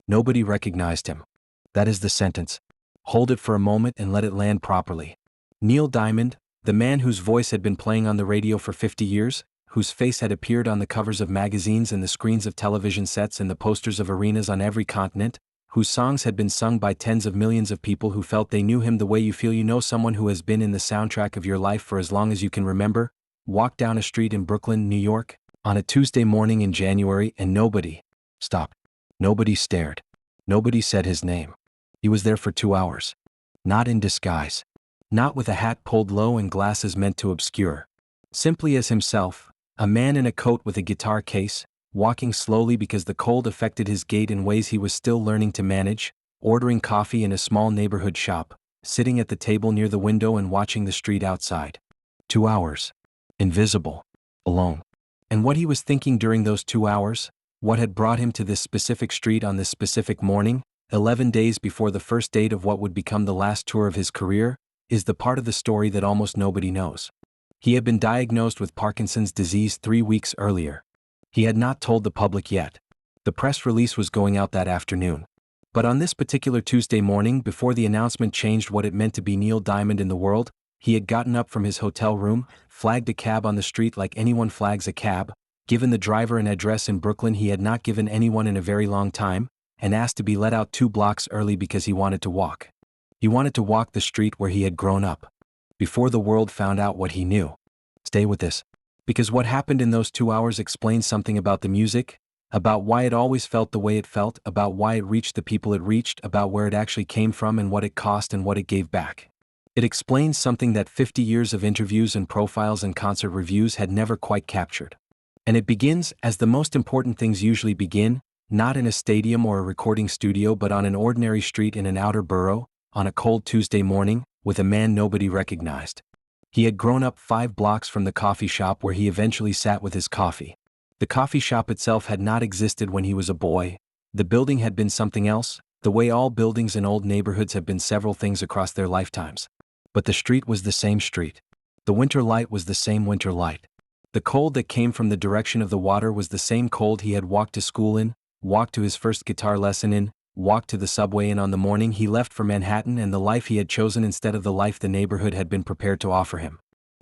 Nobody recognized him. That is the sentence. Hold it for a moment and let it land properly. Neil Diamond, the man whose voice had been playing on the radio for 50 years, whose face had appeared on the covers of magazines and the screens of television sets and the posters of arenas on every continent, whose songs had been sung by tens of millions of people who felt they knew him the way you feel you know someone who has been in the soundtrack of your life for as long as you can remember, walked down a street in Brooklyn, New York, on a Tuesday morning in January and nobody stopped. Nobody stared. Nobody said his name. He was there for 2 hours. Not in disguise. Not with a hat pulled low and glasses meant to obscure. Simply as himself, a man in a coat with a guitar case, walking slowly because the cold affected his gait in ways he was still learning to manage, ordering coffee in a small neighborhood shop, sitting at the table near the window and watching the street outside. 2 hours. Invisible. Alone. And what he was thinking during those 2 hours, what had brought him to this specific street on this specific morning, 11 days before the first date of what would become the last tour of his career, is the part of the story that almost nobody knows. He had been diagnosed with Parkinson's disease 3 weeks earlier. He had not told the public yet. The press release was going out that afternoon. But on this particular Tuesday morning, before the announcement changed what it meant to be Neil Diamond in the world, he had gotten up from his hotel room, flagged a cab on the street like anyone flags a cab, given the driver an address in Brooklyn he had not given anyone in a very long time, and asked to be let out 2 blocks early because he wanted to walk. He wanted to walk the street where he had grown up. Before the world found out what he knew. Stay with this. Because what happened in those 2 hours explains something about the music, about why it always felt the way it felt, about why it reached the people it reached, about where it actually came from and what it cost and what it gave back. It explains something that 50 years of interviews and profiles and concert reviews had never quite captured. And it begins, as the most important things usually begin, not in a stadium or a recording studio but on an ordinary street in an outer borough, on a cold Tuesday morning, with a man nobody recognized. He had grown up 5 blocks from the coffee shop where he eventually sat with his coffee. The coffee shop itself had not existed when he was a boy. The building had been something else, the way all buildings in old neighborhoods have been several things across their lifetimes. But the street was the same street. The winter light was the same winter light. The cold that came from the direction of the water was the same cold he had walked to school in, walked to his first guitar lesson in, walked to the subway in on the morning he left for Manhattan, and the life he had chosen instead of the life the neighborhood had been prepared to offer him.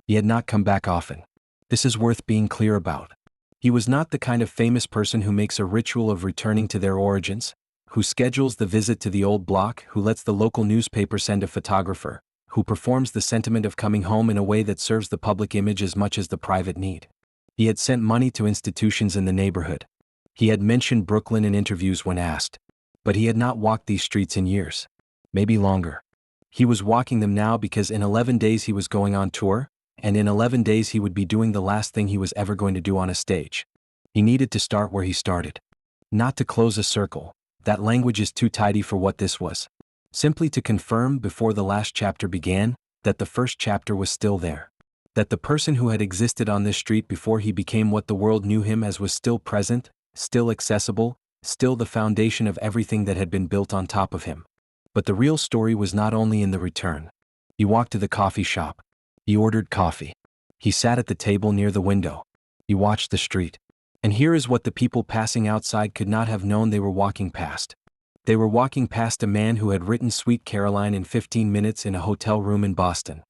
He had not come back often. This is worth being clear about. He was not the kind of famous person who makes a ritual of returning to their origins, who schedules the visit to the old block, who lets the local newspaper send a photographer, who performs the sentiment of coming home in a way that serves the public image as much as the private need. He had sent money to institutions in the neighborhood. He had mentioned Brooklyn in interviews when asked. But he had not walked these streets in years. Maybe longer. He was walking them now because in 11 days he was going on tour, and in 11 days he would be doing the last thing he was ever going to do on a stage. He needed to start where he started. Not to close a circle. That language is too tidy for what this was. Simply to confirm before the last chapter began, that the first chapter was still there. That the person who had existed on this street before he became what the world knew him as was still present, still accessible, still the foundation of everything that had been built on top of him. But the real story was not only in the return. He walked to the coffee shop. He ordered coffee. He sat at the table near the window. He watched the street. And here is what the people passing outside could not have known they were walking past. They were walking past a man who had written Sweet Caroline in 15 minutes in a hotel room in Boston.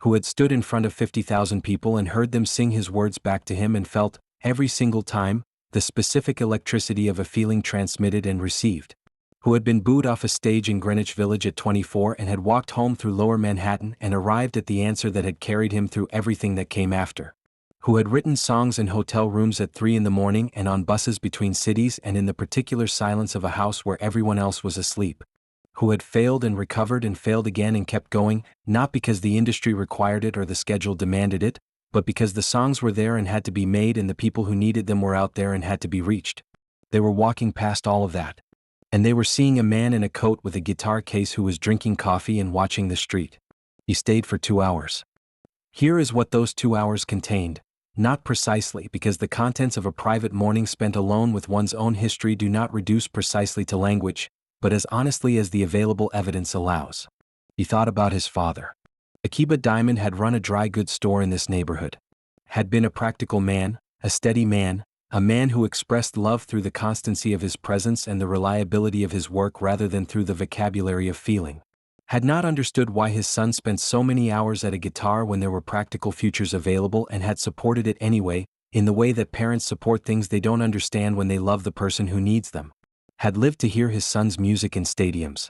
Who had stood in front of 50,000 people and heard them sing his words back to him and felt, every single time, the specific electricity of a feeling transmitted and received. Who had been booed off a stage in Greenwich Village at 24 and had walked home through Lower Manhattan and arrived at the answer that had carried him through everything that came after. Who had written songs in hotel rooms at 3 in the morning and on buses between cities and in the particular silence of a house where everyone else was asleep. Who had failed and recovered and failed again and kept going, not because the industry required it or the schedule demanded it, but because the songs were there and had to be made and the people who needed them were out there and had to be reached. They were walking past all of that. And they were seeing a man in a coat with a guitar case who was drinking coffee and watching the street. He stayed for 2 hours. Here is what those 2 hours contained. Not precisely, because the contents of a private morning spent alone with one's own history do not reduce precisely to language, but as honestly as the available evidence allows. He thought about his father. Akiba Diamond had run a dry goods store in this neighborhood. Had been a practical man, a steady man, A man who expressed love through the constancy of his presence and the reliability of his work rather than through the vocabulary of feeling. Had not understood why his son spent so many hours at a guitar when there were practical futures available and had supported it anyway, in the way that parents support things they don't understand when they love the person who needs them. Had lived to hear his son's music in stadiums.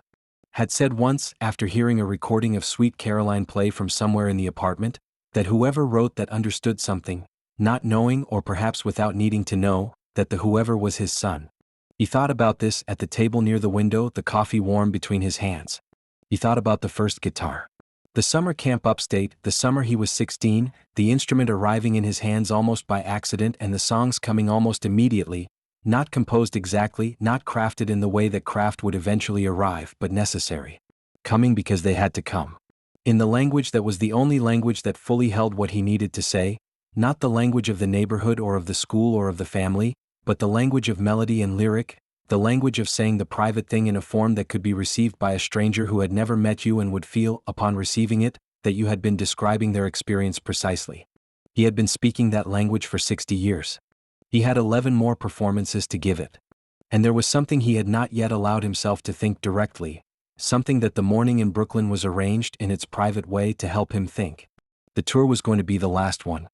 Had said once, after hearing a recording of Sweet Caroline play from somewhere in the apartment, that whoever wrote that understood something, not knowing or perhaps without needing to know, that the whoever was his son. He thought about this at the table near the window, the coffee warm between his hands. He thought about the first guitar. The summer camp upstate, the summer he was 16, the instrument arriving in his hands almost by accident and the songs coming almost immediately, not composed exactly, not crafted in the way that craft would eventually arrive, but necessary. Coming because they had to come. In the language that was the only language that fully held what he needed to say, not the language of the neighborhood or of the school or of the family, but the language of melody and lyric, the language of saying the private thing in a form that could be received by a stranger who had never met you and would feel, upon receiving it, that you had been describing their experience precisely. He had been speaking that language for 60 years. He had 11 more performances to give it. And there was something he had not yet allowed himself to think directly, something that the morning in Brooklyn was arranged in its private way to help him think. The tour was going to be the last one.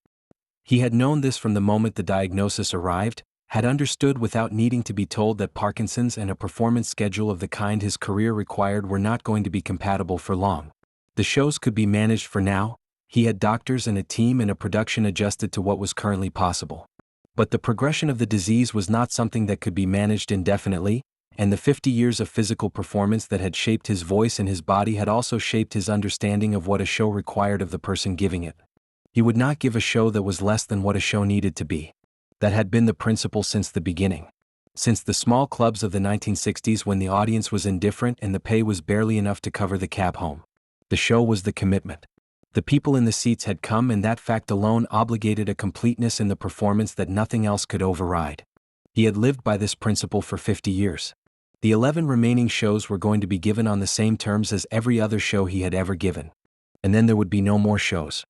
He had known this from the moment the diagnosis arrived, had understood without needing to be told that Parkinson's and a performance schedule of the kind his career required were not going to be compatible for long. The shows could be managed for now, he had doctors and a team and a production adjusted to what was currently possible. But the progression of the disease was not something that could be managed indefinitely, and the 50 years of physical performance that had shaped his voice and his body had also shaped his understanding of what a show required of the person giving it. He would not give a show that was less than what a show needed to be. That had been the principle since the beginning. Since the small clubs of the 1960s when the audience was indifferent and the pay was barely enough to cover the cab home. The show was the commitment. The people in the seats had come and that fact alone obligated a completeness in the performance that nothing else could override. He had lived by this principle for 50 years. The 11 remaining shows were going to be given on the same terms as every other show he had ever given. And then there would be no more shows.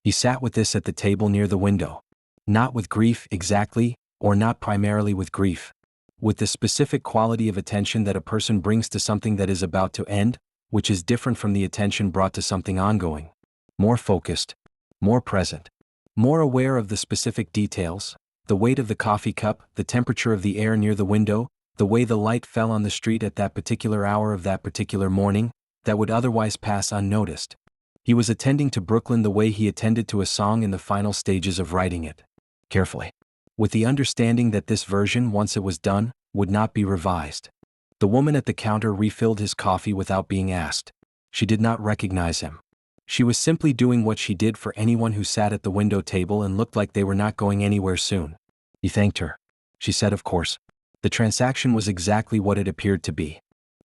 He sat with this at the table near the window. Not with grief exactly, or not primarily with grief. With the specific quality of attention that a person brings to something that is about to end, which is different from the attention brought to something ongoing. More focused, more present, more aware of the specific details, the weight of the coffee cup, the temperature of the air near the window, the way the light fell on the street at that particular hour of that particular morning, that would otherwise pass unnoticed. He was attending to Brooklyn the way he attended to a song in the final stages of writing it. Carefully. With the understanding that this version, once it was done, would not be revised. The woman at the counter refilled his coffee without being asked. She did not recognize him. She was simply doing what she did for anyone who sat at the window table and looked like they were not going anywhere soon. He thanked her. She said of course. The transaction was exactly what it appeared to be.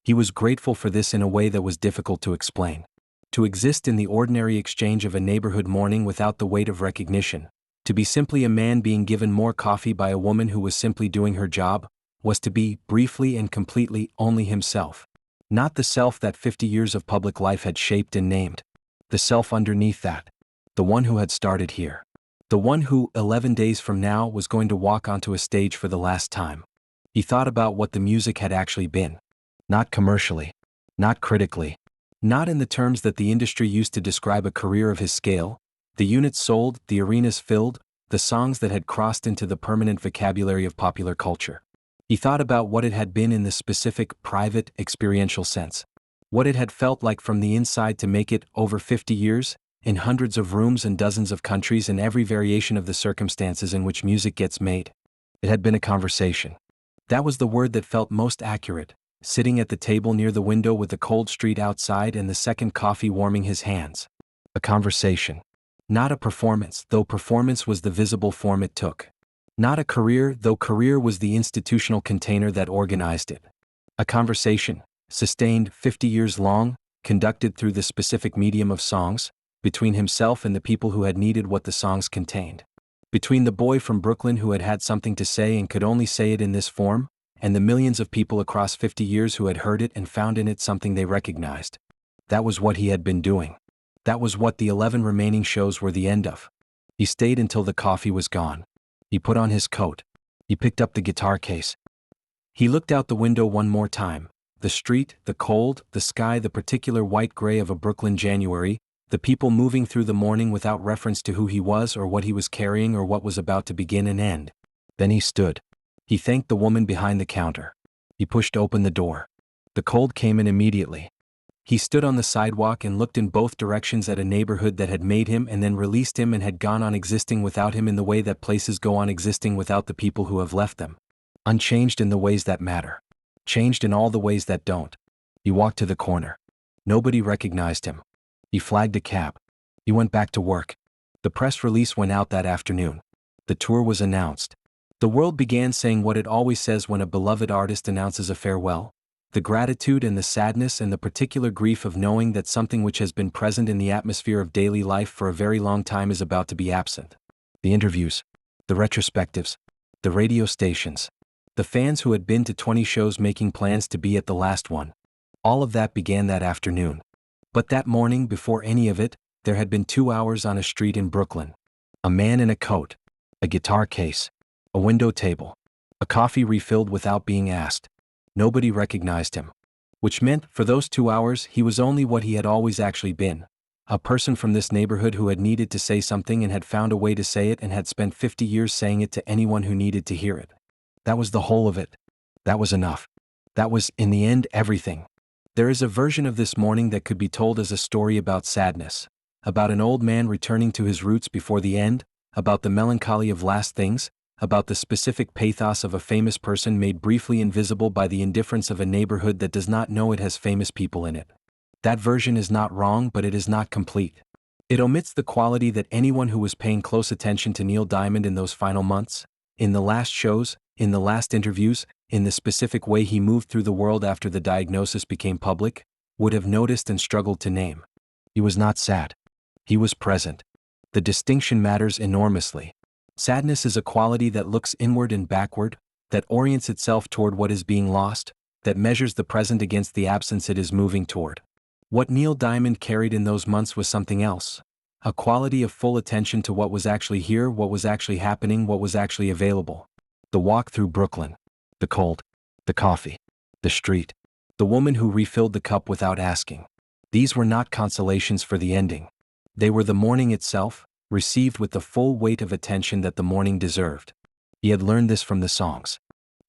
He was grateful for this in a way that was difficult to explain. To exist in the ordinary exchange of a neighborhood morning without the weight of recognition, to be simply a man being given more coffee by a woman who was simply doing her job, was to be, briefly and completely, only himself. Not the self that 50 years of public life had shaped and named. The self underneath that. The one who had started here. The one who, 11 days from now, was going to walk onto a stage for the last time. He thought about what the music had actually been. Not commercially. Not critically. Not in the terms that the industry used to describe a career of his scale. The units sold, the arenas filled, the songs that had crossed into the permanent vocabulary of popular culture. He thought about what it had been in the specific, private, experiential sense. What it had felt like from the inside to make it, over 50 years, in hundreds of rooms and dozens of countries and every variation of the circumstances in which music gets made. It had been a conversation. That was the word that felt most accurate, sitting at the table near the window with the cold street outside and the second coffee warming his hands. A conversation. Not a performance, though performance was the visible form it took. Not a career, though career was the institutional container that organized it. A conversation, sustained 50 years long, conducted through the specific medium of songs, between himself and the people who had needed what the songs contained. Between the boy from Brooklyn who had had something to say and could only say it in this form, and the millions of people across 50 years who had heard it and found in it something they recognized. That was what he had been doing. That was what the 11 remaining shows were the end of. He stayed until the coffee was gone. He put on his coat. He picked up the guitar case. He looked out the window one more time. The street, the cold, the sky, the particular white-gray of a Brooklyn January, the people moving through the morning without reference to who he was or what he was carrying or what was about to begin and end. Then he stood. He thanked the woman behind the counter. He pushed open the door. The cold came in immediately. He stood on the sidewalk and looked in both directions at a neighborhood that had made him and then released him and had gone on existing without him in the way that places go on existing without the people who have left them. Unchanged in the ways that matter. Changed in all the ways that don't. He walked to the corner. Nobody recognized him. He flagged a cab. He went back to work. The press release went out that afternoon. The tour was announced. The world began saying what it always says when a beloved artist announces a farewell. The gratitude and the sadness and the particular grief of knowing that something which has been present in the atmosphere of daily life for a very long time is about to be absent. The interviews. The retrospectives. The radio stations. The fans who had been to 20 shows making plans to be at the last one. All of that began that afternoon. But that morning, before any of it, there had been 2 hours on a street in Brooklyn. A man in a coat. A guitar case. A window table. A coffee refilled without being asked. Nobody recognized him. Which meant, for those 2 hours, he was only what he had always actually been. A person from this neighborhood who had needed to say something and had found a way to say it and had spent 50 years saying it to anyone who needed to hear it. That was the whole of it. That was enough. That was, in the end, everything. There is a version of this morning that could be told as a story about sadness, about an old man returning to his roots before the end, about the melancholy of last things, about the specific pathos of a famous person made briefly invisible by the indifference of a neighborhood that does not know it has famous people in it. That version is not wrong, but it is not complete. It omits the quality that anyone who was paying close attention to Neil Diamond in those final months, in the last shows, in the last interviews, in the specific way he moved through the world after the diagnosis became public, would have noticed and struggled to name. He was not sad. He was present. The distinction matters enormously. Sadness is a quality that looks inward and backward, that orients itself toward what is being lost, that measures the present against the absence it is moving toward. What Neil Diamond carried in those months was something else. A quality of full attention to what was actually here, what was actually happening, what was actually available. The walk through Brooklyn. The cold. The coffee. The street. The woman who refilled the cup without asking. These were not consolations for the ending. They were the morning itself, received with the full weight of attention that the morning deserved. He had learned this from the songs.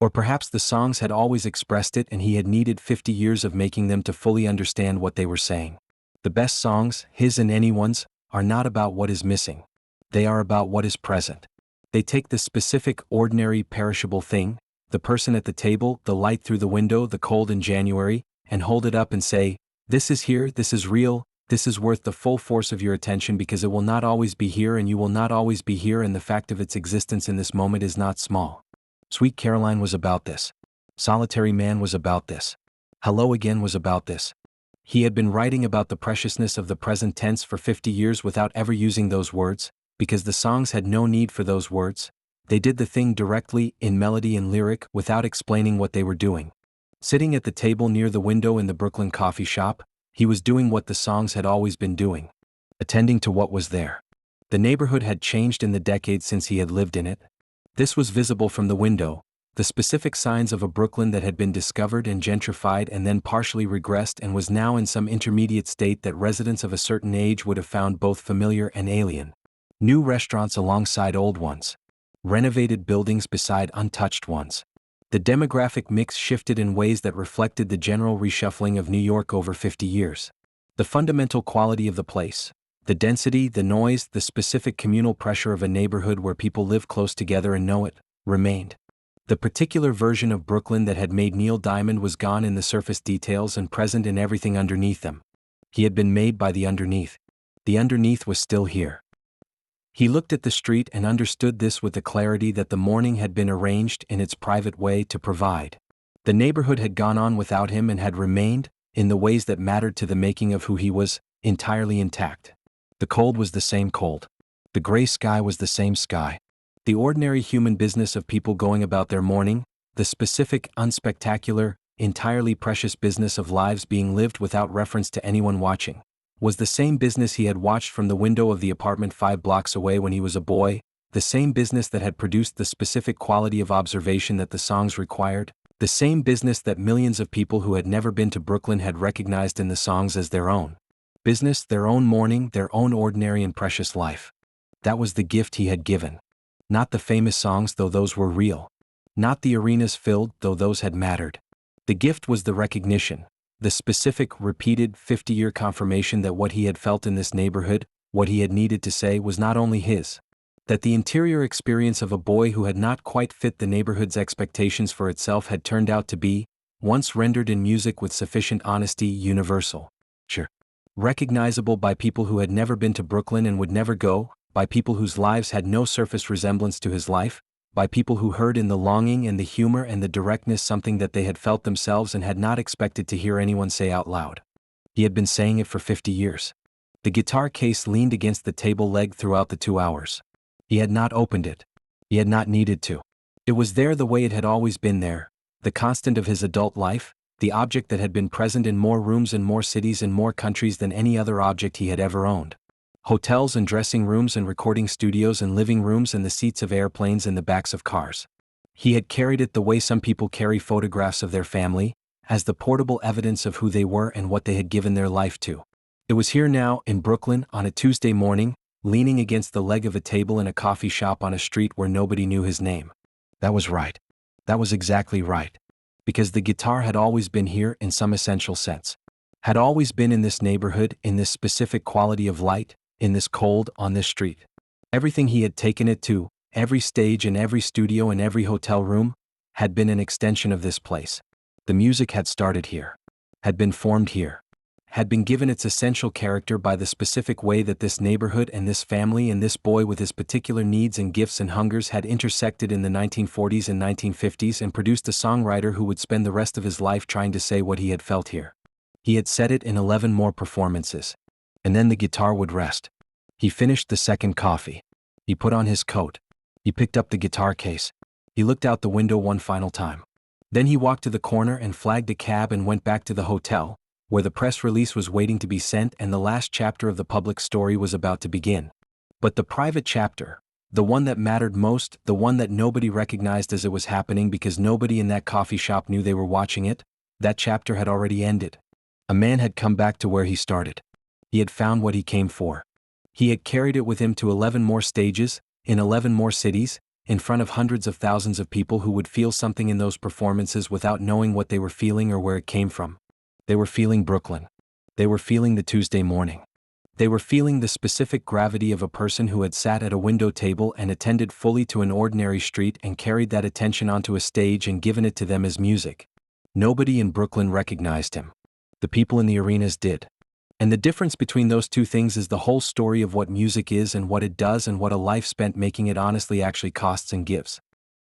Or perhaps the songs had always expressed it and he had needed 50 years of making them to fully understand what they were saying. The best songs, his and anyone's, are not about what is missing. They are about what is present. They take the specific, ordinary, perishable thing, the person at the table, the light through the window, the cold in January, and hold it up and say, this is here, this is real, this is worth the full force of your attention because it will not always be here and you will not always be here and the fact of its existence in this moment is not small. Sweet Caroline was about this. Solitary Man was about this. Hello Again was about this. He had been writing about the preciousness of the present tense for 50 years without ever using those words, because the songs had no need for those words. They did the thing directly, in melody and lyric, without explaining what they were doing. Sitting at the table near the window in the Brooklyn coffee shop, he was doing what the songs had always been doing. Attending to what was there. The neighborhood had changed in the decades since he had lived in it. This was visible from the window, the specific signs of a Brooklyn that had been discovered and gentrified and then partially regressed and was now in some intermediate state that residents of a certain age would have found both familiar and alien. New restaurants alongside old ones. Renovated buildings beside untouched ones. The demographic mix shifted in ways that reflected the general reshuffling of New York over 50 years. The fundamental quality of the place, the density, the noise, the specific communal pressure of a neighborhood where people live close together and know it, remained. The particular version of Brooklyn that had made Neil Diamond was gone in the surface details and present in everything underneath them. He had been made by the underneath. The underneath was still here. He looked at the street and understood this with the clarity that the morning had been arranged in its private way to provide. The neighborhood had gone on without him and had remained, in the ways that mattered to the making of who he was, entirely intact. The cold was the same cold. The gray sky was the same sky. The ordinary human business of people going about their morning, the specific, unspectacular, entirely precious business of lives being lived without reference to anyone watching, was the same business he had watched from the window of the apartment 5 blocks away when he was a boy, the same business that had produced the specific quality of observation that the songs required, the same business that millions of people who had never been to Brooklyn had recognized in the songs as their own. Business, their own morning, their own ordinary and precious life. That was the gift he had given. Not the famous songs, though those were real. Not the arenas filled, though those had mattered. The gift was the recognition, the specific, repeated, 50-year confirmation that what he had felt in this neighborhood, what he had needed to say, was not only his. That the interior experience of a boy who had not quite fit the neighborhood's expectations for itself had turned out to be, once rendered in music with sufficient honesty, universal. Sure. Recognizable by people who had never been to Brooklyn and would never go, by people whose lives had no surface resemblance to his life, by people who heard in the longing and the humor and the directness something that they had felt themselves and had not expected to hear anyone say out loud. He had been saying it for 50 years. The guitar case leaned against the table leg throughout the 2 hours. He had not opened it. He had not needed to. It was there the way it had always been there, the constant of his adult life, the object that had been present in more rooms in more cities and more countries than any other object he had ever owned. Hotels and dressing rooms and recording studios and living rooms and the seats of airplanes and the backs of cars. He had carried it the way some people carry photographs of their family, as the portable evidence of who they were and what they had given their life to. It was here now, in Brooklyn, on a Tuesday morning, leaning against the leg of a table in a coffee shop on a street where nobody knew his name. That was right. That was exactly right. Because the guitar had always been here in some essential sense. Had always been in this neighborhood, in this specific quality of light, in this cold, on this street. Everything he had taken it to, every stage and every studio and every hotel room, had been an extension of this place. The music had started here. Had been formed here. Had been given its essential character by the specific way that this neighborhood and this family and this boy with his particular needs and gifts and hungers had intersected in the 1940s and 1950s and produced a songwriter who would spend the rest of his life trying to say what he had felt here. He had said it in 11 more performances. And then the guitar would rest. He finished the second coffee. He put on his coat. He picked up the guitar case. He looked out the window one final time. Then he walked to the corner and flagged a cab and went back to the hotel, where the press release was waiting to be sent and the last chapter of the public story was about to begin. But the private chapter, the one that mattered most, the one that nobody recognized as it was happening because nobody in that coffee shop knew they were watching it, that chapter had already ended. A man had come back to where he started. He had found what he came for. He had carried it with him to 11 more stages, in 11 more cities, in front of hundreds of thousands of people who would feel something in those performances without knowing what they were feeling or where it came from. They were feeling Brooklyn. They were feeling the Tuesday morning. They were feeling the specific gravity of a person who had sat at a window table and attended fully to an ordinary street and carried that attention onto a stage and given it to them as music. Nobody in Brooklyn recognized him. The people in the arenas did. And the difference between those two things is the whole story of what music is and what it does and what a life spent making it honestly actually costs and gives.